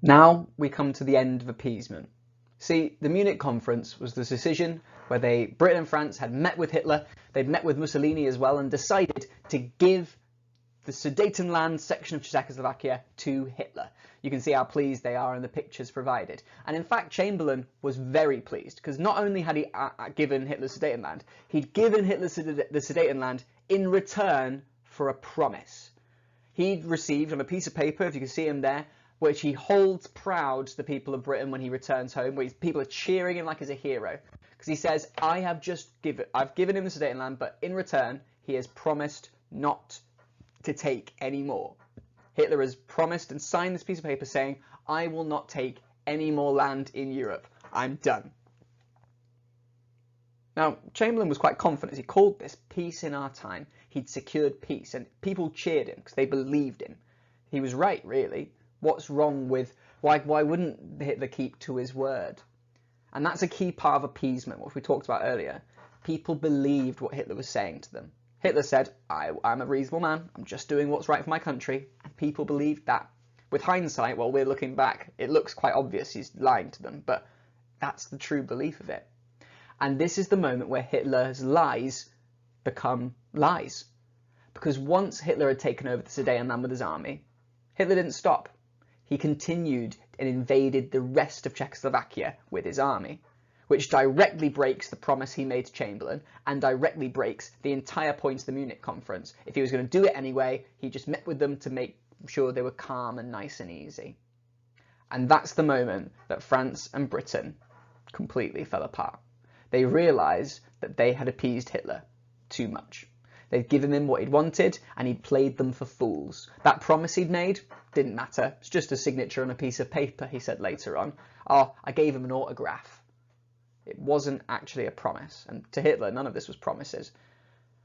Now we come to the end of appeasement. See, the Munich conference was the decision where Britain and France had met with Hitler, they'd met with Mussolini as well, and decided to give the Sudetenland section of Czechoslovakia to Hitler. You can see how pleased they are in the pictures provided. And in fact, Chamberlain was very pleased, because not only had he given Hitler Sudetenland, he'd given Hitler the Sudetenland in return for a promise. He'd received on a piece of paper, if you can see him there, which he holds proud to the people of Britain when he returns home, where people are cheering him like he's a hero. Because he says, I've given him the Sudetenland, but in return, he has promised not to take any more. Hitler has promised and signed this piece of paper saying, I will not take any more land in Europe. I'm done. Now, Chamberlain was quite confident. He called this peace in our time. He'd secured peace, and people cheered him because they believed him. He was right, really. What's wrong with, why wouldn't Hitler keep to his word? And that's a key part of appeasement, what we talked about earlier. People believed what Hitler was saying to them. Hitler said, I'm a reasonable man, I'm just doing what's right for my country, and people believed that. With hindsight, while we're looking back, it looks quite obvious he's lying to them, but that's the true belief of it. And this is the moment where Hitler's lies become lies. Because once Hitler had taken over the Sudetenland with his army, Hitler didn't stop. He continued and invaded the rest of Czechoslovakia with his army, which directly breaks the promise he made to Chamberlain and directly breaks the entire point of the Munich conference. If he was going to do it anyway, he just met with them to make sure they were calm and nice and easy. And that's the moment that France and Britain completely fell apart. They realised that they had appeased Hitler too much. They'd given him what he'd wanted, and he'd played them for fools. That promise he'd made didn't matter. It's just a signature on a piece of paper, he said later on. Oh, I gave him an autograph. It wasn't actually a promise. And to Hitler, none of this was promises.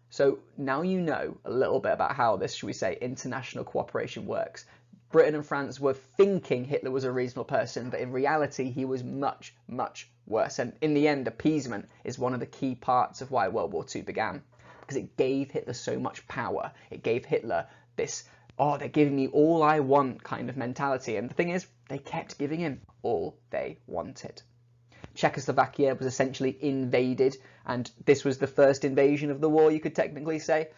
So now you know a little bit about how this, should we say, international cooperation works. Britain and France were thinking Hitler was a reasonable person, but in reality, he was much, much worse. And in the end, appeasement is one of the key parts of why World War II began. Because it gave Hitler so much power. It gave Hitler this, oh, they're giving me all I want kind of mentality. And the thing is, they kept giving him all they wanted. Czechoslovakia was essentially invaded, and this was the first invasion of the war, you could technically say,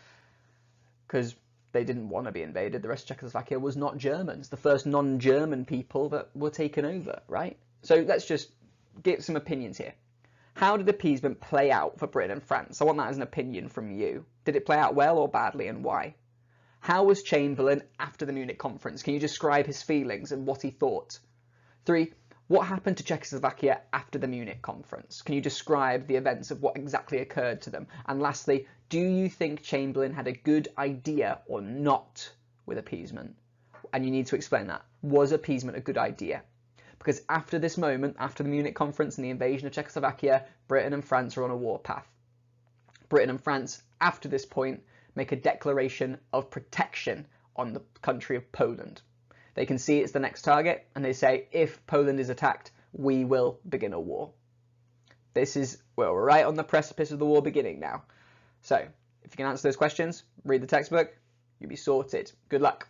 because they didn't want to be invaded. The rest of Czechoslovakia was not Germans, the first non-German people that were taken over, right? So let's just get some opinions here. How did appeasement play out for Britain and France? I want that as an opinion from you. Did it play out well or badly, and why? How was Chamberlain after the Munich conference? Can you describe his feelings and what he thought? 3. What happened to Czechoslovakia after the Munich conference? Can you describe the events of what exactly occurred to them? And lastly, do you think Chamberlain had a good idea or not with appeasement? And you need to explain that. Was appeasement a good idea? Because after this moment, after the Munich conference and the invasion of Czechoslovakia, Britain and France are on a warpath. Britain and France, after this point, make a declaration of protection on the country of Poland. They can see it's the next target, and they say, if Poland is attacked, we will begin a war. This is, well, we're right on the precipice of the war beginning now. So, if you can answer those questions, read the textbook, you'll be sorted. Good luck.